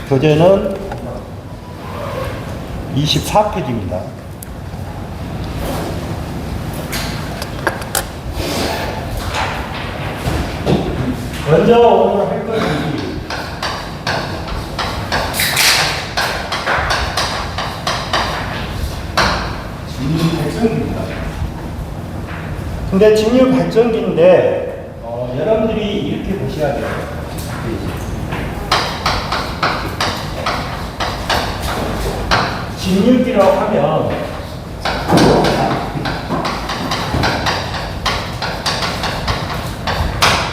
교재는 24페이지입니다. 먼저 오늘 할 것이 직류 발전기입니다. 근데 직류 발전기인데 여러분들이 이렇게 보셔야 돼요. 직류기라고 하면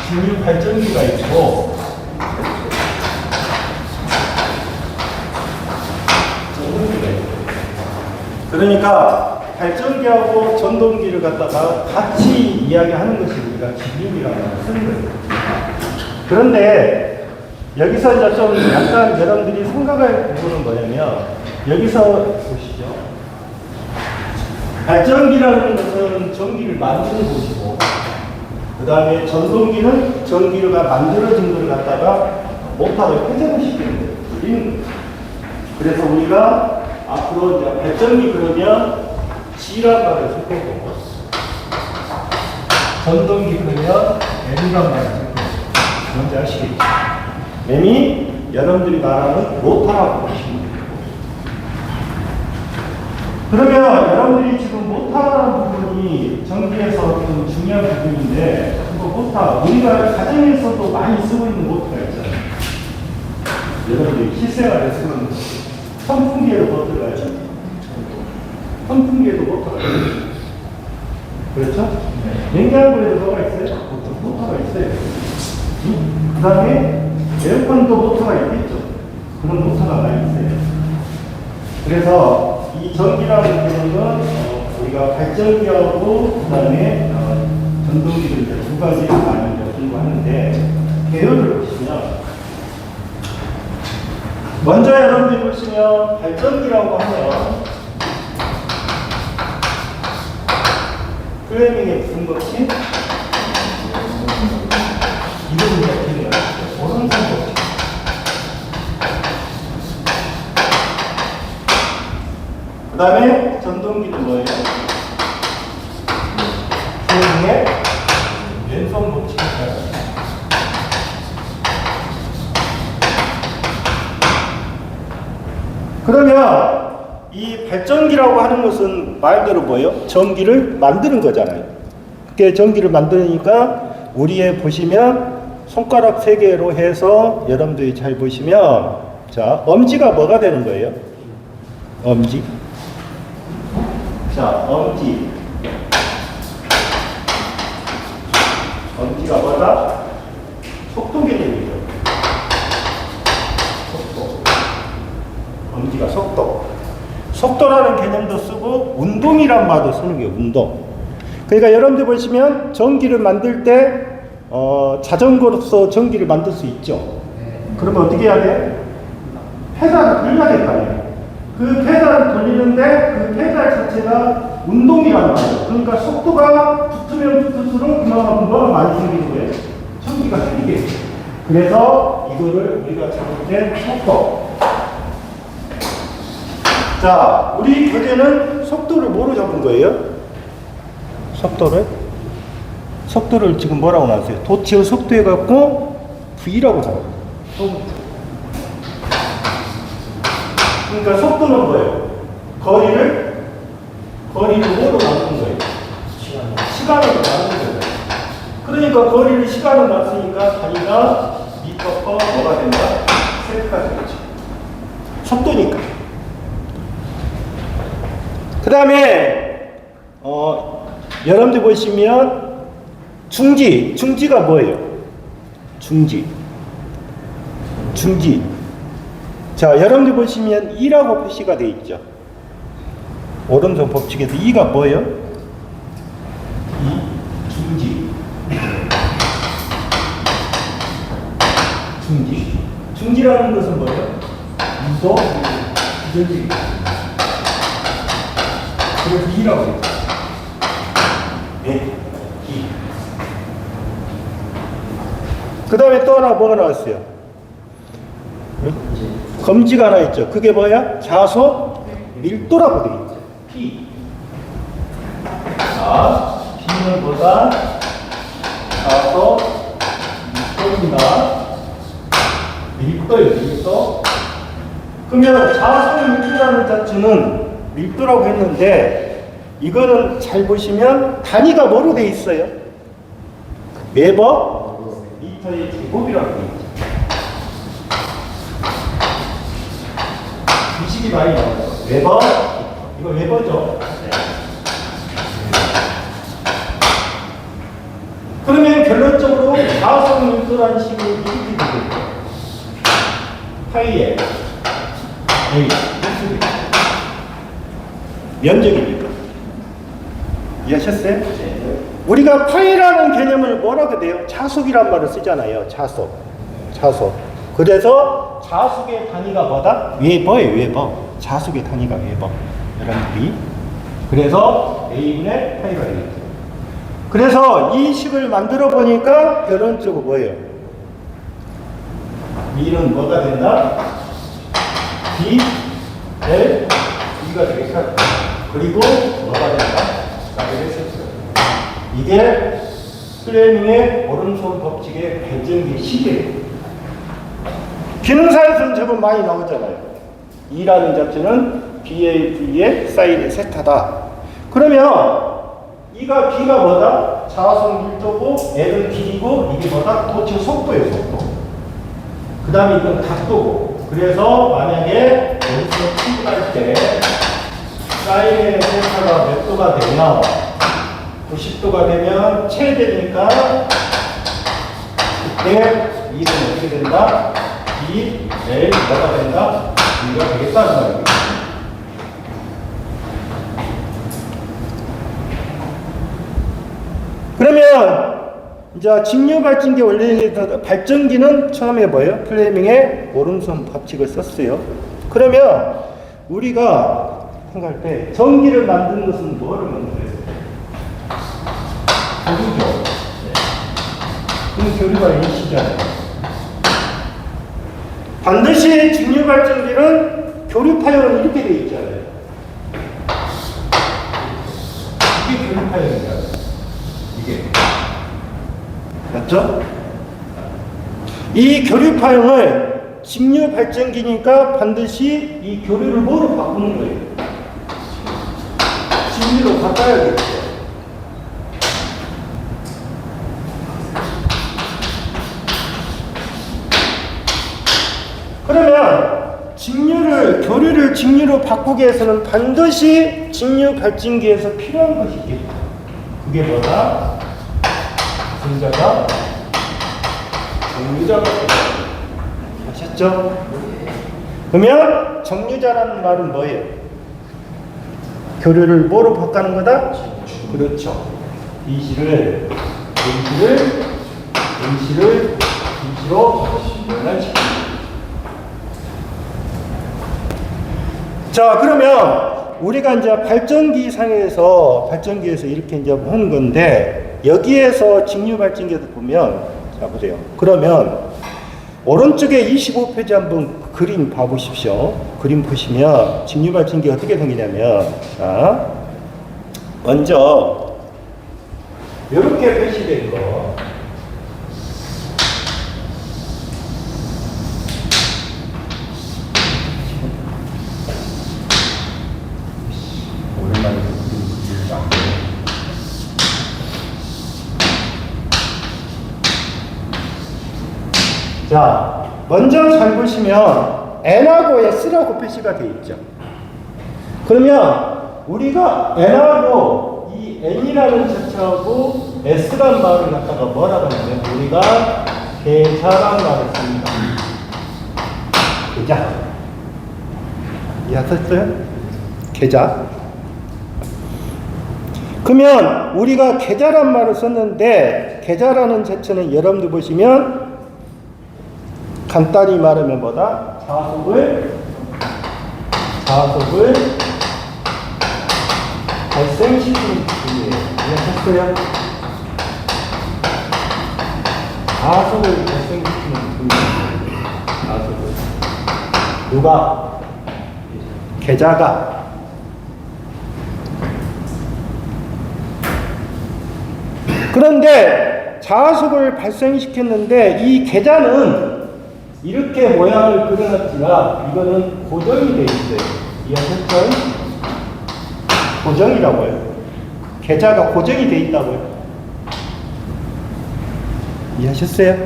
직류 발전기가 있고 전동기가 있고, 그러니까 발전기하고 전동기를 갖다가 같이 이야기하는 것이 우리가 직류기라고 쓰는 거예요. 그런데 여기서 이제 좀 약간 여러분들이 생각할 부분은 뭐냐면, 여기서 보시죠. 발전기라는 것은 전기를 만드는 곳이고, 그 다음에 전동기는 전기가 만들어진 걸 갖다가 모터를 회전을 시키는 거예요. 돌리는 거예요. 그래서 우리가 앞으로 이제 발전기 그러면 G란 말을 쓸 거고, 전동기 그러면 M이란 말을 쓸 거고, 뭔지 아시겠죠? M이 여러분들이 말하는 모터라고 보시면 돼요. 그러면 여러분들이 지금 모터라는 부분이 전기에서 좀 중요한 부분인데, 그 모터, 우리가 가정에서도 많이 쓰고 있는 모터가 있잖아요. 여러분들이 실생활에 쓰는 선풍기에도 모터가 있죠. 선풍기에도 모터가 있어요. 그렇죠? 냉장고에도 뭐가 있어요? 모터가 있어요. 그 다음에 에어컨도 모터가 있겠죠. 그런 모터가 많이 있어요. 그래서 이 전기라는 개념은 우리가 발전기하고 그 다음에 전동기를 두 가지 많이 공부하는데, 개요를 보시면, 먼저 여러분들이 보시면 발전기라고 하면 플레밍의 무슨 법칙? 이런 법칙이 나왔죠. 오선선 법칙. 그 다음에 전동기는 뭐예요? 플레밍의 왼손 법칙입니다. 그러면 이 발전기라고 하는 것은 말대로 뭐예요? 전기를 만드는 거잖아요. 그게 전기를 만드니까 우리의 보시면 손가락 3개로 해서 여러분들이 잘 보시면, 자, 엄지가 뭐가 되는 거예요? 엄지. 자, 엄지. 엄지가 뭐다? 속도 개념이죠. 속도. 엄지가 속도. 속도라는 개념도 쓰고 운동이란 말도 쓰는 게 운동. 그러니까 여러분들 보시면 전기를 만들 때 자전거로서 전기를 만들 수 있죠. 그러면 어떻게 해야 돼? 페달을 돌려야 될 거 아니에요. 그 페달을 돌리는데 그 페달 자체가 운동이란 말이에요. 그러니까 속도가 붙으면 붙을수록 그만큼 뭐가 많이 생기는 거예요? 전기가 생기게. 그래서 이거를 우리가 잡을 때 속도. 자, 우리 교재는 속도를 뭐로 잡은 거예요? 속도를 지금 뭐라고 나왔어요? 도치의 속도 해갖고 V라고 잡아요. 그러니까 속도는 뭐예요? 거리를 뭐로 나누는 거예요? 시간으로 나누는 거예요. 그러니까 거리를 시간으로 나누니까 단위가 미터 퍼 뭐가 된다? 세트가 되겠죠. 속도니까. 그 다음에 여러분들 보시면 중지가 뭐예요? 중지. 자, 여러분들 보시면 2라고 표시가 되어 있죠. 오른손 법칙에서 2가 뭐예요? 중지라는 것은 뭐예요? 유도, 유전지. 그래서 2라고 해요. 네, 2. 그 다음에 또 하나 뭐가 나왔어요? 검지가 하나 있죠. 그게 뭐야? 자속 밀도라고 되어 있죠. P. 자, P는 뭐다? 자속 밀도입니다. 밀도예요, 밀도. 그러면 자속 밀도라는 자체는 밀도라고 했는데, 이거는 잘 보시면 단위가 뭐로 되어 있어요? 웨버 미터의 제곱이라고 되어 있죠. 규칙이 많이 나와요. 웨버, 이거 웨버죠. 네. 그러면 결론적으로 자속 밀도라는 식으로 이렇게 되겠죠. 파이에 A 면적이니까. 이해하셨어요? 네. 우리가 파이라는 개념을 뭐라고 돼요? 자속이란 말을 쓰잖아요. 자속. 그래서 자속의 단위가 뭐다? 웨버예요, 웨버. 자속의 단위가 웨버. 여러분들이. 그래서 A분의 파이가 되겠죠. 그래서 이 식을 만들어 보니까 결론적으로 뭐예요? B는 뭐가 된다? B, L, B가 되겠다. 그리고 뭐가 된다? 이게 플레밍의 오른손 법칙의 발전기 시계예요. 기능사에서는 제법 많이 나오잖아요. E라는 자체는 B의 V의 사인의 세타다. 그러면 E가 B가 뭐다? 자속 밀도고 L은 길이고 이게 뭐다? 도체 속도예요, 속도. 그 다음에 이건 각도고. 그래서 만약에 여기서 친구할 때 사인의 세타가 몇 도가 되면 90도가 되면 최대니까 그때 E는 어떻게 된다? B, L, 뭐가 된다? B가 되겠다는 말이에요. 그러면 이제 직류 발전기 원리에서 발전기는 처음에 뭐예요? 플레밍의 오른손 법칙을 썼어요. 그러면 우리가 생각할 때 전기를 만드는 것은 뭐를 만들어요? 교류죠. 그 교류가 일시잖아요. 반드시 직류 발전기는 교류 파형은 이렇게 되어 있잖아요. 이게 교류 파형이잖아요. 이게. 맞죠? 이 교류 파형을 직류 발전기니까 반드시 이 교류를 뭐로 바꾸는 거예요? 직류로 바꿔야겠죠. 그러면 교류를 직류로 바꾸기 위해서는 반드시 직류 발전기에서 필요한 것이 있겠다. 그게 뭐다? 분자가 정류자가 아셨죠? 그러면 정류자라는 말은 뭐예요? 교류를 뭐로 바꾸는 거다? 그렇죠. B씨를 B씨로 변환시킵니다. 자, 그러면 우리가 이제 발전기에서 이렇게 이제 하는 건데, 여기에서 직류 발전기에서 보면, 자, 보세요. 그러면, 오른쪽에 25페이지 한번 그림 봐보십시오. 그림 보시면, 직류 발전기가 어떻게 생기냐면, 자, 먼저, 이렇게 표시된 거. 자, 먼저 잘 보시면 N하고 S라고 표시가 되어 있죠. 그러면 우리가 N하고 이 N이라는 자체하고 S란 말을 갖다가 뭐라고 하냐면 우리가 계좌란 말을 씁니다. 계좌. 이해하셨어요? 계좌. 그러면 우리가 계좌란 말을 썼는데 계좌라는 자체는 여러분들 보시면 간단히 말하면 뭐다? 자속을 발생시키는 기준이에요. 이해하셨어요? 자속을 발생시키는 기준이에요. 자속을. 누가? 계좌가. 그런데 자속을 발생시켰는데 이 계좌는 이렇게 모양을 그려놨지만 이거는 고정이 되어 있어요. 이해하셨죠? 고정이라고요. 계좌가 고정이 되어 있다고요. 이해하셨어요?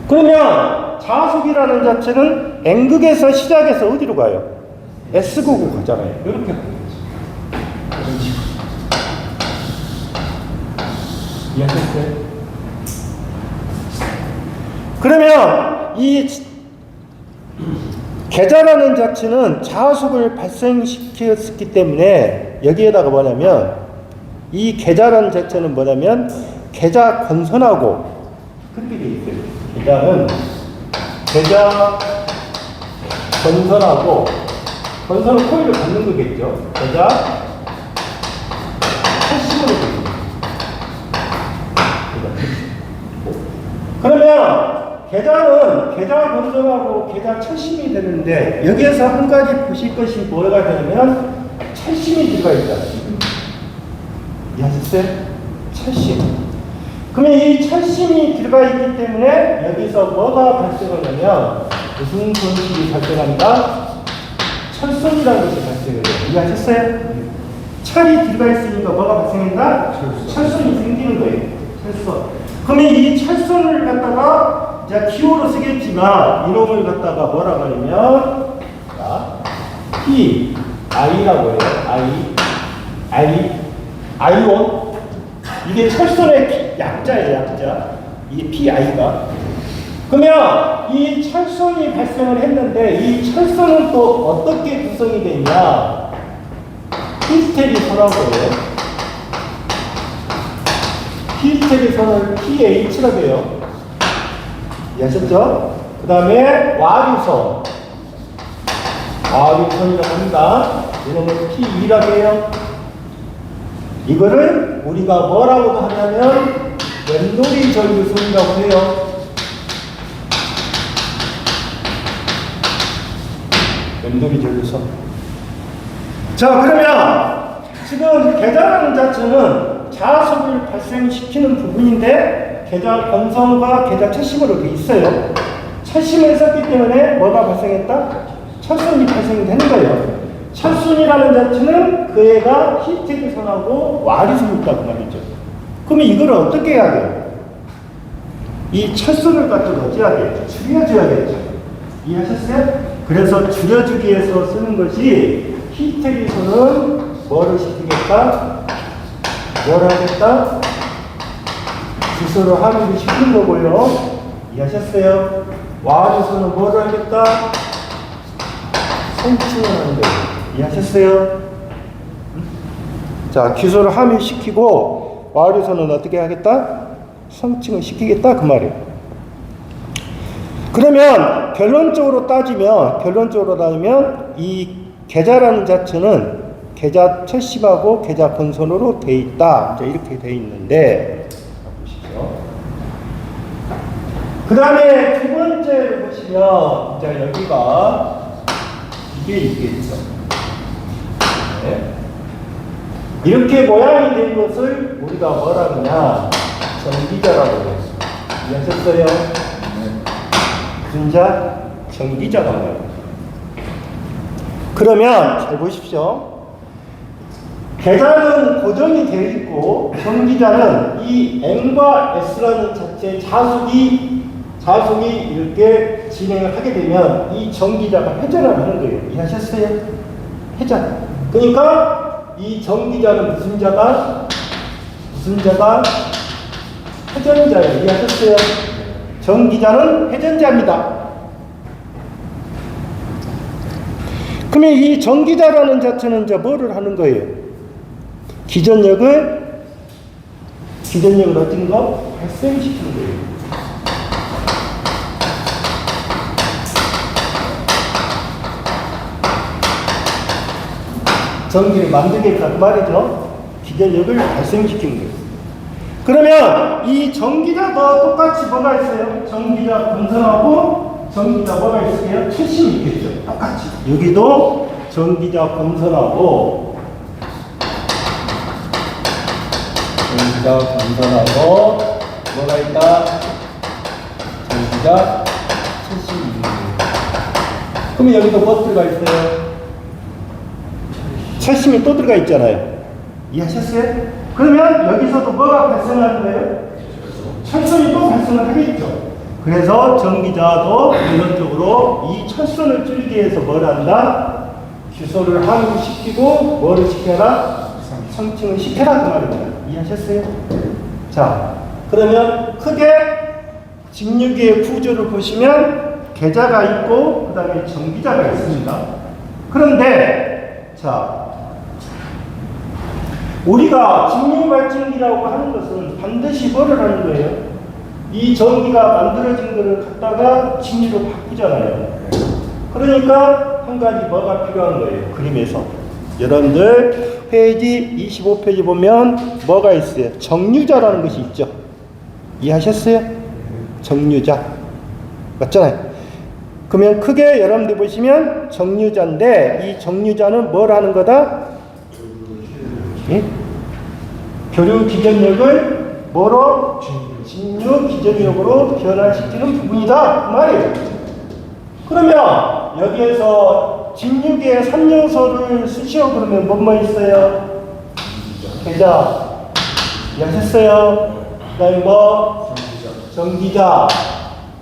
그러면 자속이라는 자체는 N극에서 시작해서 어디로 가요? S극으로 가잖아요. 이렇게 가는 거죠. 이런 식으로. 이해하셨어요? 그러면 이 계좌라는 자체는 자속을 발생시켰기 때문에 여기에다가 뭐냐면 이 계좌라는 자체는 뭐냐면 계좌 건선하고 그렇게 되어 있어요. 계좌는 계좌 건선하고 건선은 코일을 갖는 거겠죠. 계좌 철심으로 되어 있습니다. 그러면 계좌는 계좌 건선하고 계좌 철심이 되는데 여기에서 한 가지 보실 것이 뭐가 되냐면 철심이 들어가 있다. 이해하셨어요? 철심. 그러면 이 철심이 들어가 있기 때문에 여기서 뭐가 발생하냐면 무슨 손실이 발생한다? 철손이라는 것이 발생해요. 이해하셨어요? 철이 들어가 있으니까 뭐가 발생한다? 철손이 생기는 거예요. 철손. 그러면 이 철손을 갖다가 이제 기호로 쓰겠지만 이놈을 갖다가 뭐라고 하냐면 자, P, I라고 해요. 아이온. 이게 철손의 약자예요, 약자. 이게 PI가. 그러면 이 철손이 발생을 했는데 이 철손은 또 어떻게 구성이 되냐? 히스테리 선하고 해요. 히스테리 선을 PH라고 해요. 이해하셨죠? 그 다음에 와류선. 와류선이라고 합니다. 이놈은 P2라고 해요. 이거를 우리가 뭐라고도 하냐면 왼놀이 전류선이라고 해요. 왼놀이 전류선. 자, 그러면 지금 계좌라는 자체는 자속을 발생시키는 부분인데 계좌 건선과 계좌 철심으로 되어 있어요. 철심을 썼기 때문에 뭐가 발생했다? 철선이 발생되는 거예요. 철순이라는 자체는 그 애가 히스테리선하고 와류선이 있다고 말이죠. 그러면 이걸 어떻게 해야 돼요? 이 철순을 갖다가 어찌 해야 돼요? 줄여줘야겠죠. 이해하셨어요? 그래서 줄여주기 위해서 쓰는 것이 히스테리선은 뭐를 시키겠다? 뭘 하겠다? 주소로 함유를 시키는 거고요. 이해하셨어요? 와류선은 뭐를 하겠다? 성칭을 하는 거예요. 이해하셨어요? 자, 기소를 함유시키고 와류선은 어떻게 하겠다? 성칭을 시키겠다 그 말이에요. 그러면 결론적으로 따지면 이 계좌라는 자체는 계좌 철심하고 계좌 건선으로 돼 있다. 이제 이렇게 돼 있는데 보시죠. 그 다음에 두 번째를 보시면 이제 여기가 이게 있겠죠. 네. 이렇게 모양이 된 것을 우리가 뭐라 그러냐? 전기자라고 해요. 이해하셨어요? 분자 전기자가 뭐예요? 그러면 잘 보십시오. 계좌는 고정이 되어 있고 전기자는 이 N과 S라는 자체의 자속이 이렇게 진행을 하게 되면 이 전기자가 회전을 하는 거예요. 이해하셨어요? 회전. 그러니까 이 전기자는 무슨 자가? 회전자예요. 이해하셨어요? 전기자는 회전자입니다. 그러면 이 전기자라는 자체는 이제 뭐를 하는 거예요? 기전력을 어떤 거? 발생시키는 거예요. 전기를 만들겠다 그 말이죠. 기전력을 발생시키는 거예요. 그러면 이 전기자도 똑같이 뭐가 있어요? 전기자 건선하고 전기자 뭐가 있어요? 철심이 있겠죠. 여기도 전기자 본선하고 뭐가 있다? 전기자 76. 그러면 여기도 뭐 들어가 있어요? 철심이 또 들어가 있잖아요. 이해하셨어요? 그러면 여기서도 뭐가 발생하는 거예요? 철선이 또 발생을 하겠죠. 그래서 전기자도 이런 이 철선을 줄이기 위해서 뭘 한다? 규소를 함유시키고 뭐를 시켜라? 성층을 시켜라 그 말입니다. 이해하셨어요? 자, 그러면 크게 직류기의 구조를 보시면 계자가 있고 그 다음에 전기자가 있습니다. 그런데 자, 우리가 직류발전기라고 하는 것은 반드시 뭐를 하는 거예요? 이 전기가 만들어진 것을 갖다가 직류로 바꾸잖아요. 그러니까 한 가지 뭐가 필요한 거예요? 그림에서. 여러분들 페이지 25페이지 보면 뭐가 있어요? 정류자라는 것이 있죠. 이해하셨어요? 정류자. 맞잖아요. 그러면 크게 여러분들 보시면 정류자인데 이 정류자는 뭘 하는 거다? 예? 교류 기전력을 뭐로? 직류 기전력으로 변화시키는 부분이다 그 말이에요. 그러면 여기에서 직류기의 3요소를 수시어 그러면 뭐뭐 있어요? 계자 이해하셨어요? 그 다음에 뭐? 전기자.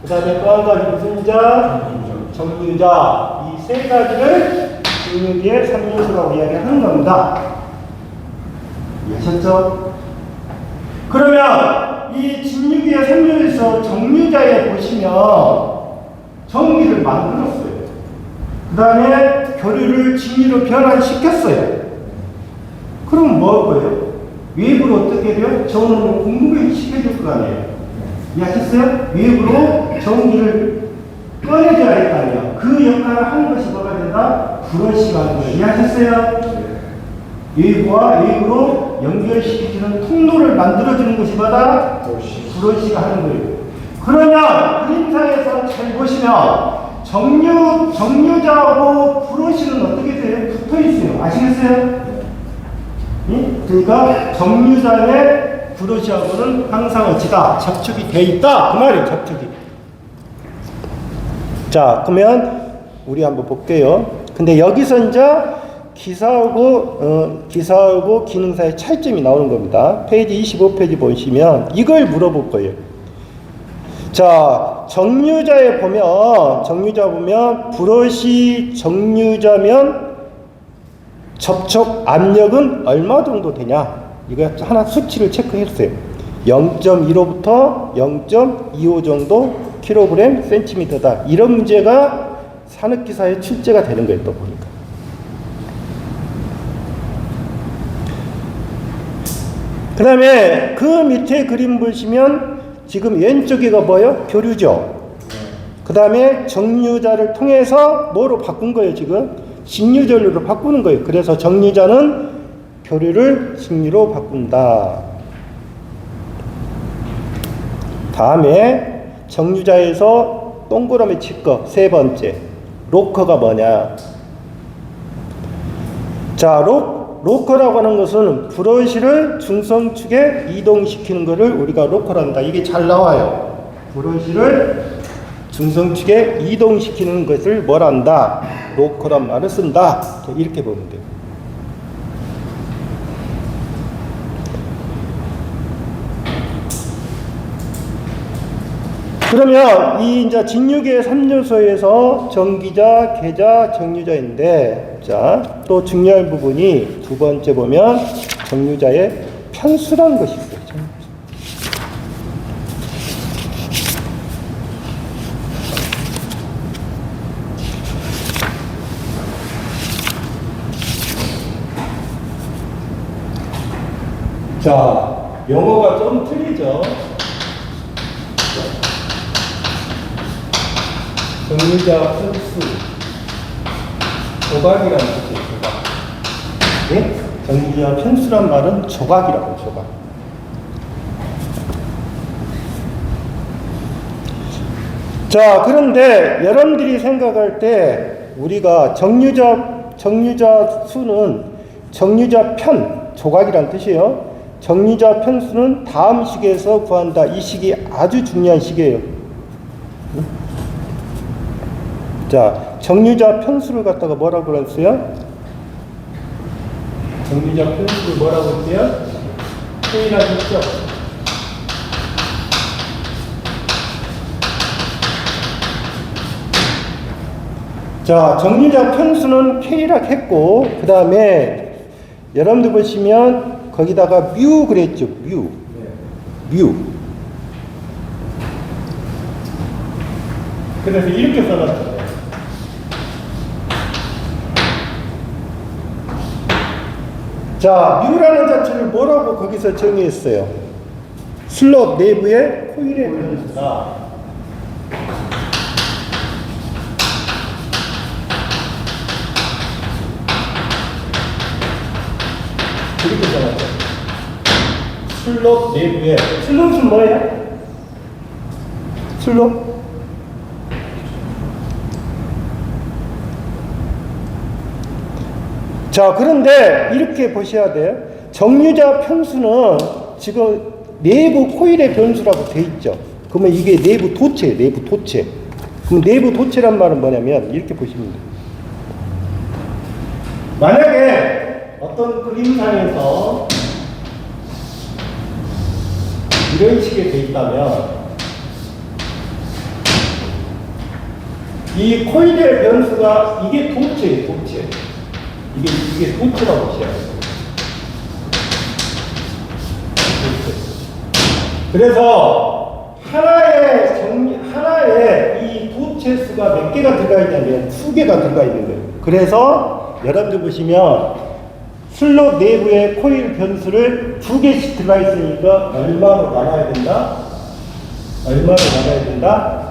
그 다음에 또 한 가지 무슨 자? 정류자. 이 세 가지를 직류기의 3요소라고 이야기하는 겁니다. 이해하셨죠? 그러면 이 직류기의 3요소에서 정류자에 보시면 전기를 만들었어요. 그 다음에 교류를 직류로 변환시켰어요. 그럼 뭐 할 거예요? 외부로 어떻게 돼요? 전원을 공급을 시켜줄 거 아니에요. 이해하셨어요? 외부로 전기를 꺼내줘야 할 거 아니에요. 그 역할을 하는 것이 뭐가 된다? 브러쉬가 하는 거예요. 이해하셨어요? 외부와 외부로 연결시키는 통로를 만들어주는 것이 뭐다? 브러쉬가 하는 거예요. 그러면 그림상에서 잘 보시면 정류자하고 브러쉬는 어떻게 돼요? 붙어 있어요. 아시겠어요? 예? 그러니까 정류자의 브러쉬하고는 항상 어찌다? 접촉이 돼 있다. 그 말이에요. 접촉이. 자, 그러면 우리 한번 볼게요. 근데 여기서 이제 기사하고 기능사의 차이점이 나오는 겁니다. 페이지 25페이지 보시면 이걸 물어볼 거예요. 자, 정류자 보면 브러쉬 정류자면 접촉 압력은 얼마 정도 되냐? 이거 하나 수치를 체크했어요. 0.15부터 0.25 정도 킬로그램 센티미터다. 이런 문제가 산업기사에 출제가 되는 거예요. 또 보니까. 그 다음에 그 밑에 그림 보시면 지금 왼쪽이가 뭐예요? 교류죠. 그 다음에 정류자를 통해서 뭐로 바꾼 거예요? 지금 직류전류로 바꾸는 거예요. 그래서 정류자는 교류를 직류로 바꾼다. 다음에 정류자에서 동그라미 칠 거 세 번째 로커가 뭐냐? 자, 로커라고 하는 것은 브러쉬를 중성축에 이동시키는 것을 우리가 로커란다. 이게 잘 나와요. 브러쉬를 중성축에 이동시키는 것을 뭐란다? 로커란 말을 쓴다. 이렇게 보면 돼요. 그러면 이 이제 직류기의 3요소에서 전기자, 계자, 정류자인데, 자, 또 중요한 부분이 두 번째 보면 정류자의 편수라는 것이 있어요. 자, 영어가 좀 틀리죠. 정류자 편수 조각이라는 뜻이에요. 조각. 네? 정류자 편수란 말은 조각이라고. 조각. 자, 그런데 여러분들이 생각할 때 우리가 정류자 수는 정류자 편, 조각이란 뜻이에요. 정류자 편수는 다음 식에서 구한다. 이 식이 아주 중요한 식이에요. 자, 정류자 편수를 갖다가 뭐라고 그랬어요? 정류자 편수를 뭐라고 했어요? K라고 했죠? 자, 정류자 편수는 K라고 했고, 그 다음에 여러분들 보시면 거기다가 뮤 그랬죠? 뮤. 그래서 이렇게 써놨어요. 자, 뮤라는 자체를 뭐라고 거기서 정의했어요? 슬롯 내부의 코일의 변수다. 이렇게 써놨죠. 슬롯 내부의, 슬롯은 뭐예요? 슬롯? 자, 그런데 이렇게 보셔야 돼요. 정류자 편수는 지금 내부 코일의 변수라고 돼 있죠. 그러면 이게 내부 도체. 그럼 내부 도체란 말은 뭐냐면 이렇게 보시면 돼요. 만약에 어떤 그림상에서 이런 식의 돼 있다면 이 코일의 변수가 이게 도체예요, 도체. 이게 도체라고 보셔야 돼요. 그래서 하나에 이 도체 수가 몇 개가 들어가 있냐면 2개가 들어가 있는 거예요. 그래서 여러분들 보시면 슬롯 내부에 코일 변수를 2개씩 들어가 있으니까 얼마로 나눠야 된다?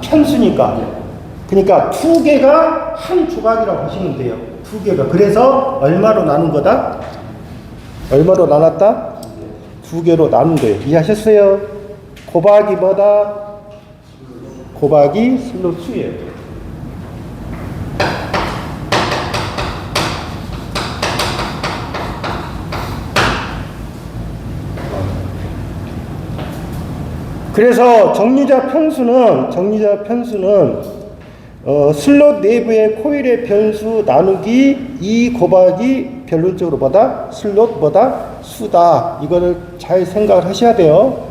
편수니까. 그러니까 2개가 한 조각이라고 보시면 돼요. 2개가. 그래서 얼마로 나눈 거다? 얼마로 나눴다? 2개로 나눈 거예요. 이해하셨어요? 곱하기 뭐다? 곱하기 슬롯 수예요. 그래서 정류자 편수는 슬롯 내부의 코일의 변수 나누기 2 곱하기 결론적으로 뭐다? 슬롯 뭐다? 수다. 이거를 잘 생각을 하셔야 돼요.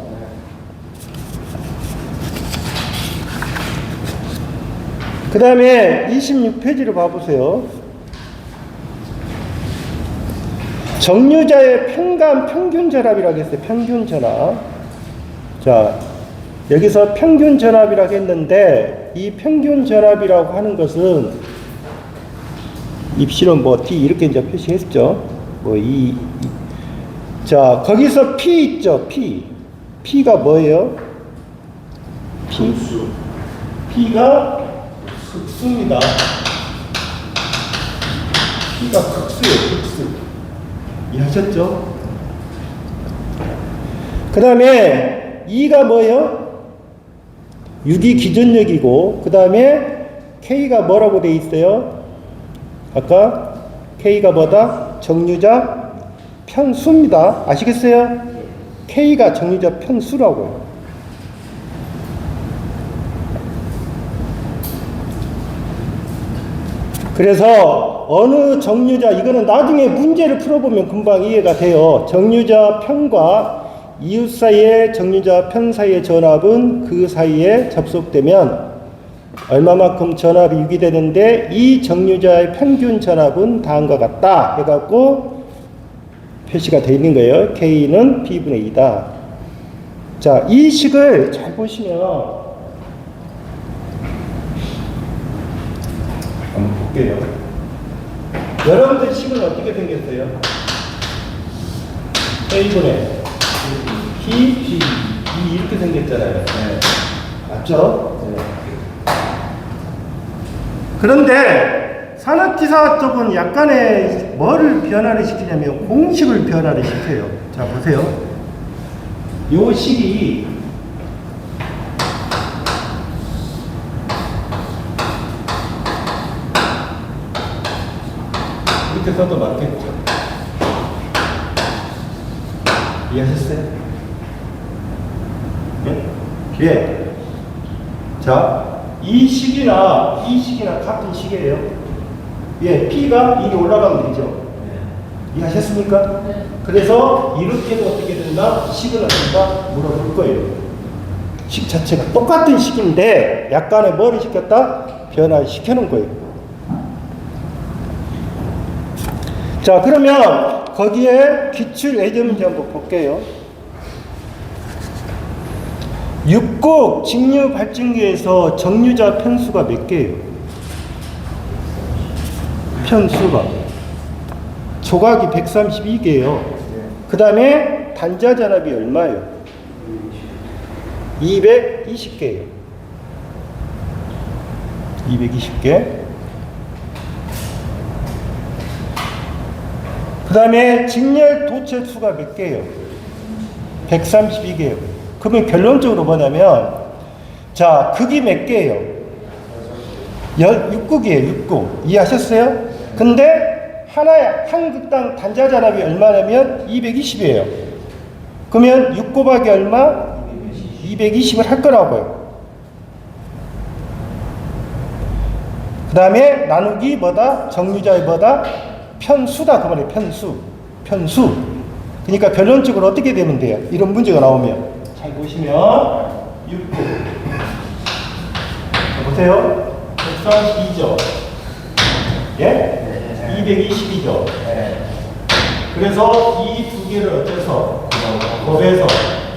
그 다음에 26페이지를 봐보세요. 정류자의 편간 평균 전압이라고 했어요. 평균 전압. 자, 여기서 평균 전압이라고 했는데 이 평균 전압이라고 하는 것은 입시론 뭐 D 이렇게 이제 표시했죠. 자, 거기서 P 있죠. P가 뭐예요? P가 극수입니다. P가 극수예요. 극수. 이해하셨죠? 그 다음에 E가 뭐예요? 유기 기전력이고, 그 다음에 K가 뭐라고 돼 있어요? 아까 K가 뭐다? 정류자 편수입니다. 아시겠어요? K가 정류자 편수라고요. 그래서 어느 정류자, 이거는 나중에 문제를 풀어보면 금방 이해가 돼요. 정류자 편과 이웃 사이의 정류자 편 사이의 전압은 그 사이에 접속되면 얼마만큼 전압이 유기되는데 이 정류자의 평균 전압은 다음과 같다 해갖고 표시가 되어 있는 거예요. K는 P분의 2다. 자, 이 식을 잘 보시면 한번 볼게요. 여러분들 식은 어떻게 생겼어요? A분의 P 이렇게 생겼잖아요. 네. 맞죠? 네. 그런데 산업기사 쪽은 약간의 뭐를 변화를 시키냐면 공식을 변화를 시켜요. 자, 보세요. 요 식이 이렇게 써도 맞겠죠. 이해하셨어요? 예? 예. 자, 이 식이나 같은 식이에요. 예, P가 이게 올라가면 되죠. 이해하셨습니까? 네. 그래서 이렇게도 어떻게 된다? 식은 어떤가? 물어볼 거예요. 식 자체가 똑같은 식인데 약간의 뭐를 시켰다? 변화시켜놓은 거예요. 자, 그러면 거기에 기출 예제문제 한번 볼게요. 육국 직류 발진기에서 정류자 편수가 몇 개예요? 편수가 조각이 132개예요. 그 다음에 단자 잔압이 얼마예요? 220개예요. 220개. 그 다음에 직렬 도체수가 몇 개예요? 132개예요. 그러면 결론적으로 뭐냐면, 자, 극이 몇 개예요? 6극이에요, 6극. 이해하셨어요? 근데 한 극당 단자 잔압이 얼마냐면 220이에요. 그러면 6 곱하기 얼마? 220을 할 거라고요. 그 다음에 나누기 뭐다? 정류자의 뭐다? 편수다. 그 말이에요. 편수. 그러니까 결론적으로 어떻게 되면 돼요? 이런 문제가 나오면. 잘 보시면 6구. 보세요. 132죠. 예? 220이죠. 그래서 이 두 개를 어째서 곱해서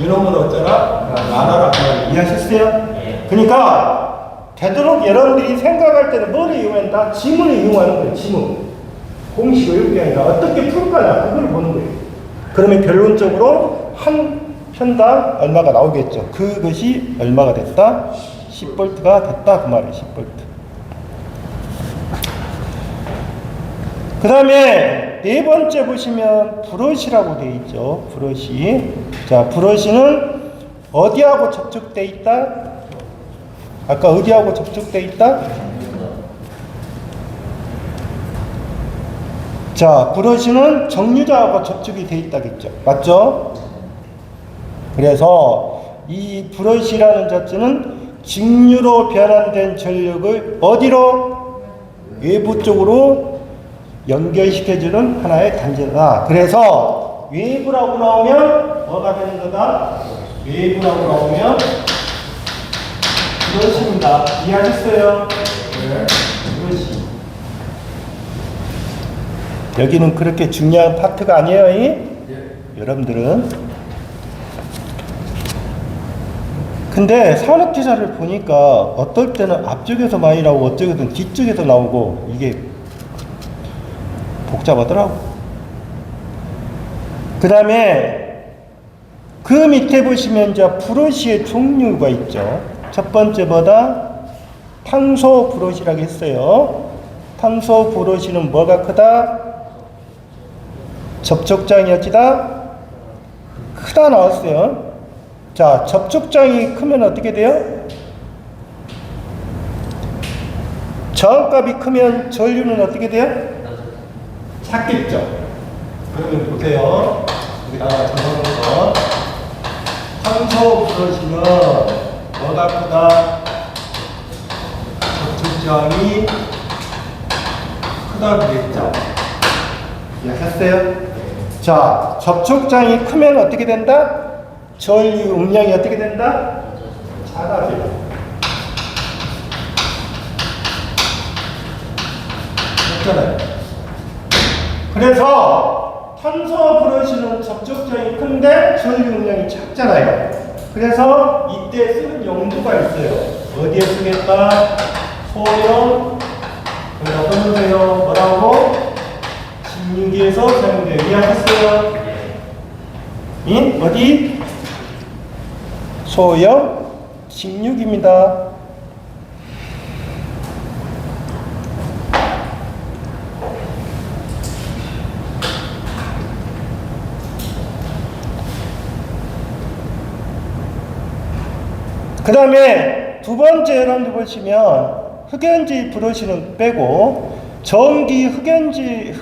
이놈은 어쩌라? 나눠라. 이해하셨어요? 그러니까 되도록 여러분들이 생각할 때는 뭐를 이용한다? 지문을 이용하는 거예요. 지문. 공식을 이용한 게 아니라 어떻게 풀 거냐 그걸 보는 거예요. 그러면 결론적으로 한 편당 얼마가 나오겠죠. 그것이 얼마가 됐다? 10V가 됐다 그 말이에요. 10V. 그 다음에 네 번째 보시면 브러쉬라고 되어 있죠. 브러쉬. 자, 브러쉬는 어디하고 접촉되어 있다? 아까 어디하고 접촉되어 있다? 자, 브러쉬는 정류자하고 접촉이 되어 있다겠죠. 맞죠? 그래서 이 브러쉬라는 자체는 직류로 변환된 전력을 어디로? 외부 쪽으로 연결시켜주는 하나의 단자다. 그래서 외부라고 나오면 뭐가 되는 거다? 외부라고 나오면 브러쉬입니다. 이해하셨어요? 네. 브러쉬. 여기는 그렇게 중요한 파트가 아니에요. 여러분들은. 근데 산업기사를 보니까 어떨 때는 앞쪽에서 많이 나오고 어쩌고든 뒤쪽에서 나오고 이게 복잡하더라고. 그 다음에 그 밑에 보시면 이제 브러쉬의 종류가 있죠. 첫 번째 뭐다? 탄소 브러쉬라고 했어요. 탄소 브러쉬는 뭐가 크다? 접촉장이 어찌다? 크다 나왔어요. 자, 접촉장이 크면 어떻게 돼요? 저항값이 크면 전류는 어떻게 돼요? 작겠죠. 그러면 보세요. 여기다가 적어놓은 거. 탄소 브러쉬는 뭐가 크다? 접촉장이 크다 그랬죠. 이해하셨어요? 자, 접촉장이 크면 어떻게 된다? 전류 음량이 어떻게 된다? 작아져요. 맞잖아요. 그래서 탄소 브러쉬는 접촉장이 큰데 전류 음량이 작잖아요. 그래서 이때 쓰는 용도가 있어요. 어디에 쓰겠다? 소형, 어떤 거세요? 뭐라고? 직류기에서 사용돼요. 이해하셨어요? 어디? 소형 직류기입니다. 그 다음에 두 번째 여러분들 보시면 흑연지 브러쉬는 빼고 전기 흑연질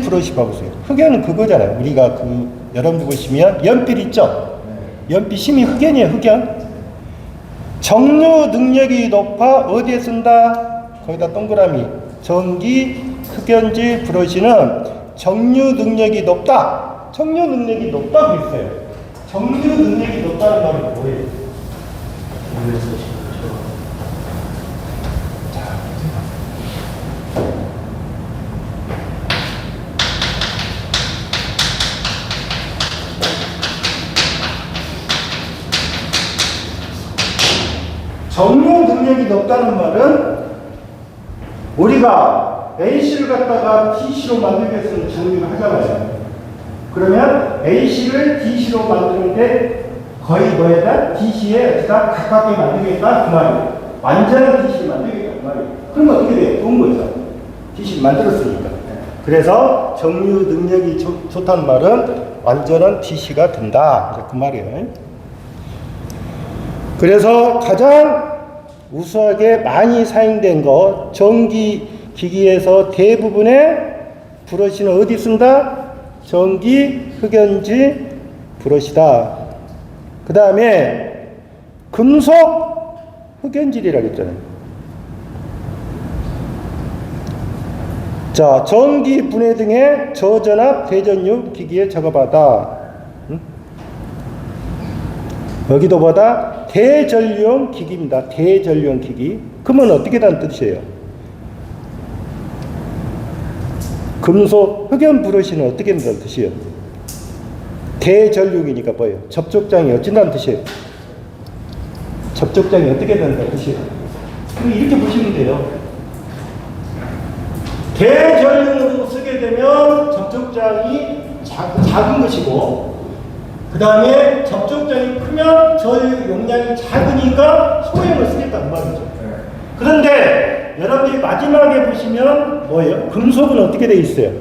브러쉬 봐보세요. 흑연은 그거잖아요. 우리가 여러분들 보시면 연필 있죠? 연필 심이 흑연이에요. 흑연. 정류 능력이 높아 어디에 쓴다? 거기다 동그라미. 전기 흑연질 브러쉬는 정류 능력이 높다. 정류 능력이 높다고 있어요. 정류 능력이 높다는 말은 뭐예요? 정류 능력이 높다는 말은 우리가 AC를 갖다가 DC로 만들기 위해서는 정류를 하잖아요. 그러면 AC를 DC로 만드는데 거의 뭐에다 DC에 가깝게 만들겠다 그 말이에요. 완전한 DC를 만들겠다 그 말이에요. 그러면 어떻게 돼요? 좋은 거죠. DC를 만들었으니까. 그래서 정류 능력이 좋다는 말은 완전한 DC가 된다 그 말이에요. 그래서 가장 우수하게 많이 사용된 거 전기 기기에서 대부분의 브러쉬는 어디 쓴다? 전기 흑연질 브러쉬다. 그 다음에 금속 흑연질이라고 했잖아요. 자, 전기 분해 등의 저전압 대전류 기기에 작업하다. 여기도 보다 대전류용 기기입니다. 대전류용 기기. 그러면 어떻게 다는 뜻이에요? 금속 흑연 브러쉬는 어떻게 된다는 뜻이에요? 대전류이니까 뭐예요? 접촉장이 어쩐다는 뜻이에요? 접촉장이 어떻게 된다는 뜻이에요? 이렇게 보시면 돼요. 대전류로 쓰게 되면 접촉장이 작은 것이고, 그 다음에 접촉장이 크면 전류 용량이 작으니까 소형을 쓰겠다는 말이죠. 그런데 여러분들이 마지막에 보시면 뭐예요? 금속은 어떻게 되어 있어요?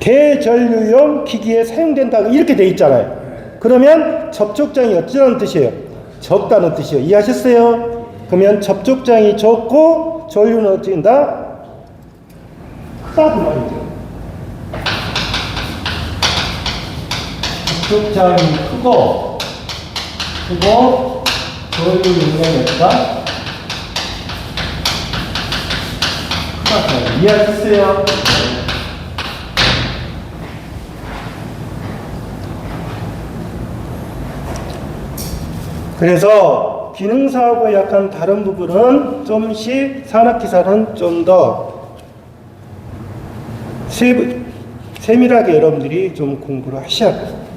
대전류용 기기에 사용된다 이렇게 되어 있잖아요. 그러면 접촉장이 어쩌다는 뜻이에요? 적다는 뜻이에요. 이해하셨어요? 그러면 접촉장이 적고 전류는 어떻게 된다? 크다 그 말이죠. 접촉장이 크고 전류 용량이 없다? 크다. 이해하셨어요? 그래서 기능사하고 약간 다른 부분은 좀씩 산업기사는 좀 더 세밀하게 여러분들이 좀 공부를 하셔야 돼요.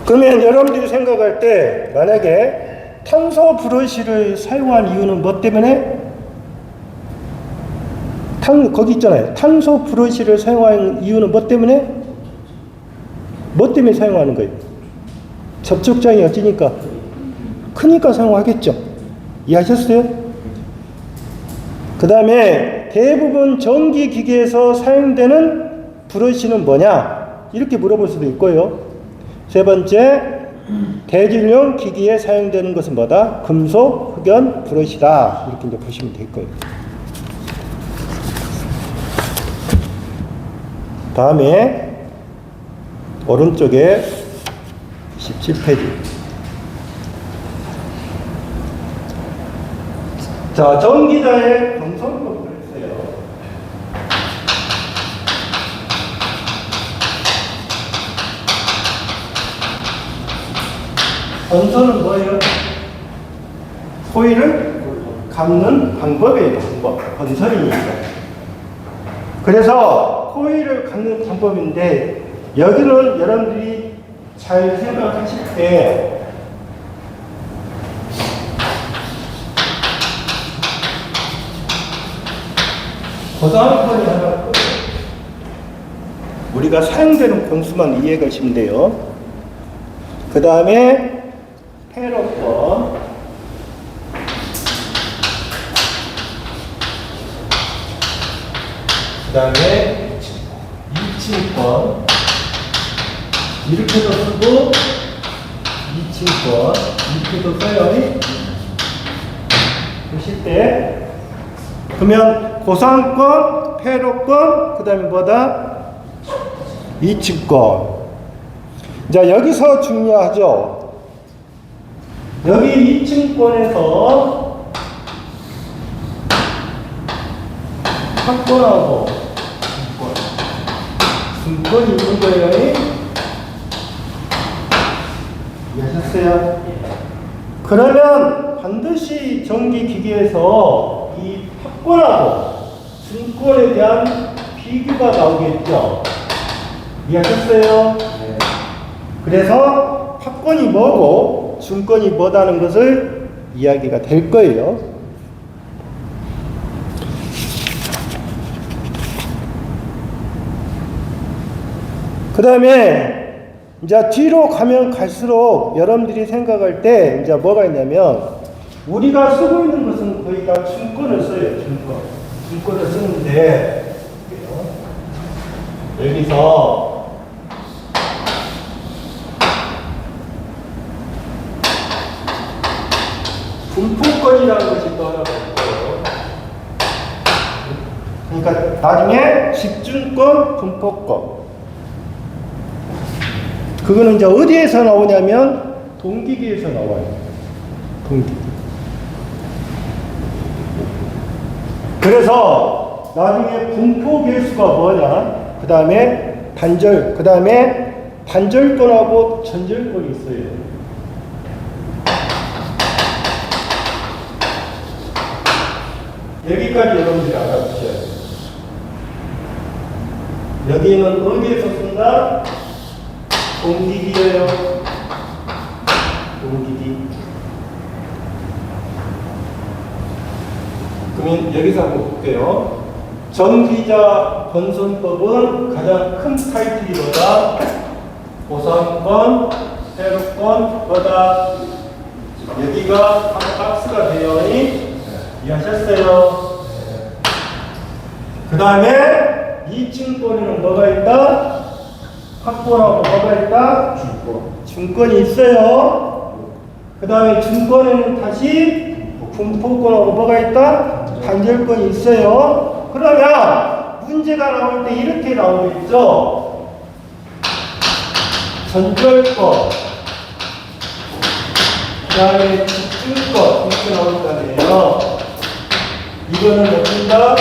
그러면 여러분들이 생각할 때 만약에 탄소 브러쉬를 사용한 이유는 뭐 때문에? 거기 있잖아요. 탄소 브러쉬를 사용한 이유는 뭐 때문에? 뭐 때문에 사용하는 거예요? 접촉장이 어찌니까? 크니까 사용하겠죠. 이해하셨어요? 그 다음에 대부분 전기기기에서 사용되는 브러쉬는 뭐냐? 이렇게 물어볼 수도 있고요. 세 번째, 대질용 기기에 사용되는 것은 뭐다? 금속 흑연 브러쉬다. 이렇게 이제 보시면 될 거예요. 다음에 오른쪽에 17페이지. 자, 전기자의 검선법을 했어요. 검선은 뭐예요? 코일을 감는 방법이에요. 방법. 건설이니까. 그래서 코일을 감는 방법인데 여기는 여러분들이 잘 생각하실 때 고사항권이 하나 우리가 사용되는 공수만 이해가 하시면 돼요. 그 다음에 페로권, 그 다음에 2층권, 이렇게도 쓰고 2층권 이렇게도 써요. 보실 때 그러면 고상권, 폐로권, 그 다음에 뭐다? 2층권. 자, 여기서 중요하죠. 여기 2층권에서 합권하고 중권이 있는 거예요. 이해하셨어요? 그러면 반드시 전기기계에서 이 합권하고 중권에 대한 비교가 나오겠죠. 이해하셨어요? 네. 그래서 합권이 뭐고 중권이 뭐다는 것을 이야기가 될 거예요. 그 다음에 이제 뒤로 가면 갈수록 여러분들이 생각할 때 이제 뭐가 있냐면 우리가 쓰고 있는 것은 거의 다 중권을 써요. 중권을 쓰는데 여기서 분포권이라는 것이 또 하나가 있고요. 그러니까 나중에 집중권, 분포권. 그거는 이제 어디에서 나오냐면 동기계에서 나와요. 동기계. 그래서 나중에 분포 계수가 뭐냐? 그 다음에 단절, 그 다음에 단절권하고 전절권이 있어요. 여기까지 여러분들이 알아두셔야 돼요. 여기는 어디에서 쓴다? 동기기예요. 동기기. 그러면 여기서 한번 볼게요. 전기자 건선법은 가장 큰 타이틀이보다 고상권, 세로권, 보다 여기가 한 박스가 되어 이해하셨어요? 그 다음에 2층권에는 뭐가 있다? 합권하고 뭐가 있다? 중권이 있어요. 그 다음에 중권에는 다시 분포권하고 뭐가 있다? 단절권이 있어요. 그러면 문제가 나올 때 이렇게 나오겠죠? 전절권, 그 다음에 집중권 이렇게 나올 거 아니에요. 이거는 못 쓴다?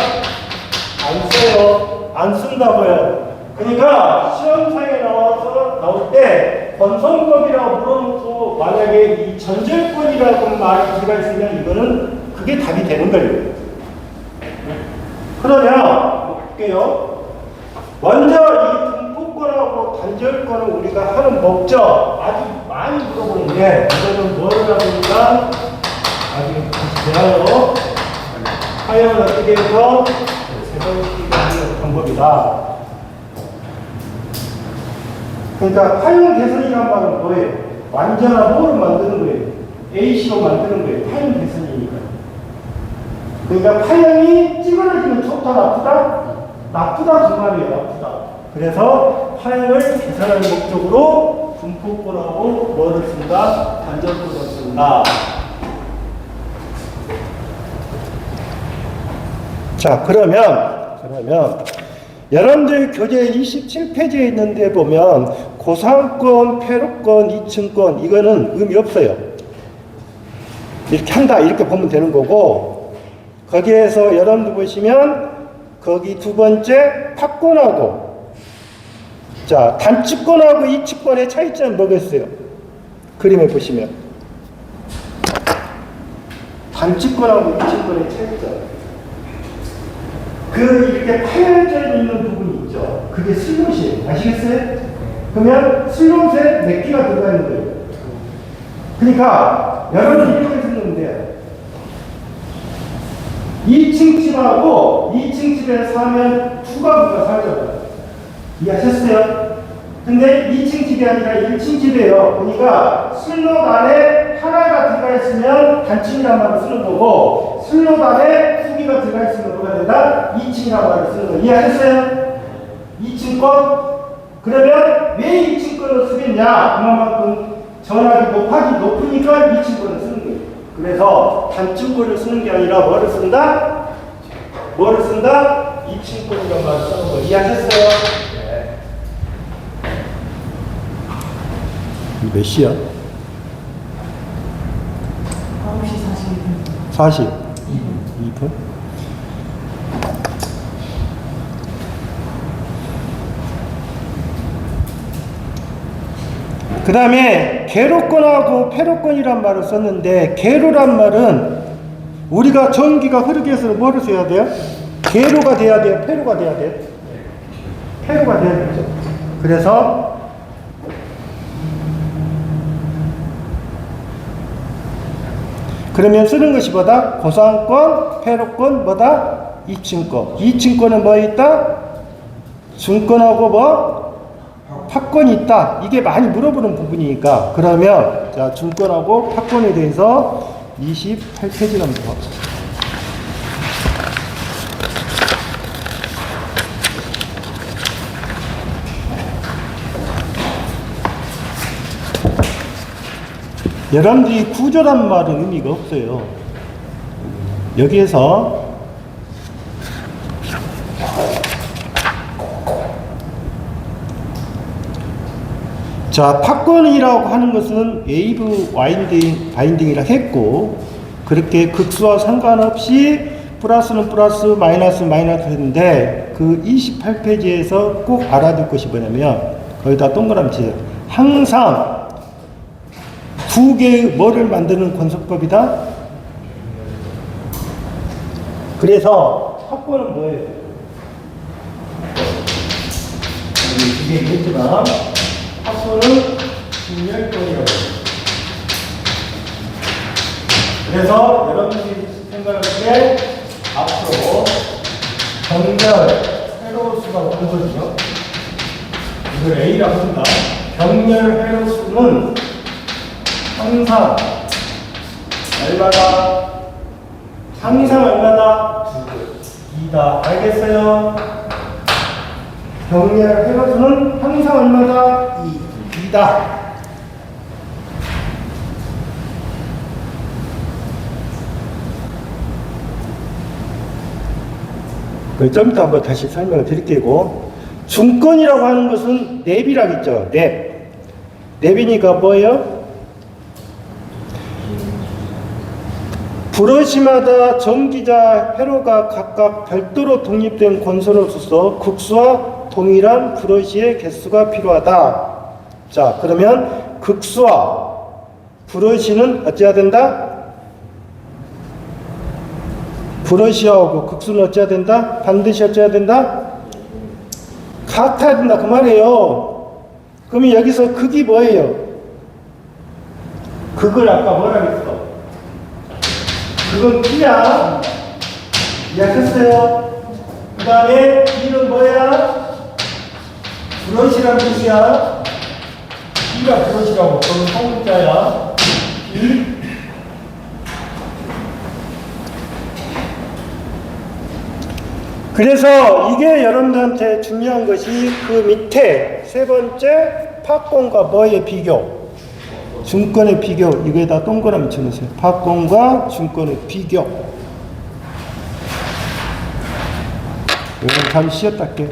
안 써요. 안 쓴다고요. 그러니까 시험상에 나올 때 건선법이라고 물어놓고 만약에 이 전절권이라고 말이 들어가 있으면 이거는 그게 답이 되는 거예요. 그러면 볼게요. 먼저 이 분포권하고 단절권을 우리가 하는 목적 아주 많이 물어보는데 이거는 뭐라고 하니까 아주 대하여 하여는 어떻게 해서 세번시키게 하는 방법이다. 그러니까 파형 개선이란 말은 뭐예요? 완전한 뭐를 만드는 거예요? A씨로 만드는 거예요. 파형 개선이니까. 그러니까 파형이 찌그러지면 좋다 나쁘다? 나쁘다 그 말이에요. 나쁘다. 그래서 파형을 개선하는 목적으로 분포권하고 뭐를 쓴다? 단절권을 쓴다. 자, 그러면 여러분들 교재 27페이지에 있는데 보면 고상권, 폐로권, 2층권 이거는 의미 없어요. 이렇게 한다 이렇게 보면 되는 거고 거기에서 여러분들 보시면 거기 두 번째 합권하고 자 단축권하고 2층권의 차이점은 뭐겠어요? 그림에 보시면 단축권하고 2층권의 차이점 그 이렇게 파열져 있는 부분이 있죠. 그게 슬롯이에요. 아시겠어요? 그러면 슬롯에 몇 개가 들어가 있는 거예요. 그러니까 여러분이 이렇게 쓰는데 2층 집하고 2층 집에 사면 두 가구가 살잖아요. 이해하셨어요? 근데 2층 집이 아니라 1층 집이에요. 그러니까 슬롯 안에 하나가 들어가 있으면 단층이란 말을 쓰는 거고 슬롯 안에 두 개가 들어가 있으면 뭐가 된다? 2층이란 말을 쓰는 거예요. 이해하셨어요? 2층권 그러면 왜 이 친구를 쓰겠냐? 그만큼 전압이 높으니까 이 친구를 쓰는 거예요. 그래서 단층권을 쓰는 게 아니라 뭐를 쓴다? 뭐를 쓴다? 이 친구를 쓰는 거 이해하셨어요? 네. 몇 시야? 9시 42분. 그 다음에 계로권하고 패로권이란 말을 썼는데, 계로란 말은 우리가 전기가 흐르게 해서 뭐를 써야 돼요? 계로가 돼야 돼요? 패로가 돼야 돼요? 패로가 돼야 되죠. 그래서 그러면 쓰는 것이 뭐다? 고상권, 패로권, 뭐다? 이층권. 이층권은 뭐 있다? 중권하고 뭐? 파권이 있다. 이게 많이 물어보는 부분이니까. 그러면 자, 중권하고 파권에 대해서 28페이지를 한번 봅시다. 여러분들이 구조란 말은 의미가 없어요. 여기에서 자, 팝건이라고 하는 것은 웨이브 바인딩이라 했고, 그렇게 극수와 상관없이 플러스는 플러스, 마이너스는 마이너스 했는데, 그 28페이지에서 꼭 알아둘 것이 뭐냐면, 거기다 동그라미 치세요. 항상 두 개의 뭐를 만드는 권속법이다? 그래서 팝건은 뭐예요? 이게 있지만, 합수는 진열권이라고 해요. 그래서 여러분들이 생각할 때 앞으로 병렬 회로수가 오는 거죠. 이걸 A라고 한다. 병렬 회로수는 항상 얼마다? 항상 얼마다? 2다. 알겠어요? 병렬 회로수는 항상 얼마다? 2다. 좀 이따 한번 다시 설명을 드릴게요. 중권이라고 하는 것은 냅이라고 있죠. 냅. 냅이니까 뭐예요? 브러시마다 전기자 회로가 각각 별도로 독립된 권선으로서 극수와 동일한 브러시의 개수가 필요하다. 자, 그러면 극수와 브러시는 어찌해야 된다? 브러시하고 극수는 어찌해야 된다? 반드시 어찌해야 된다? 같아야 된다. 그 말이에요. 그러면 여기서 극이 뭐예요? 극을 아까 뭐라 그랬어? 그건 P야. 이해하셨어요? 그 다음에 P는 뭐야? 브러시란 뜻이야. P가 브러시라고. 그건 소문자야. P. 그래서 이게 여러분들한테 중요한 것이 그 밑에 세 번째 팝콘과 뭐의 비교? 중권의 비교. 이거에다 동그라미 쳐놓으세요. 팝콘과 중권의 비교. 이건 잠시 쉬었다 할게요.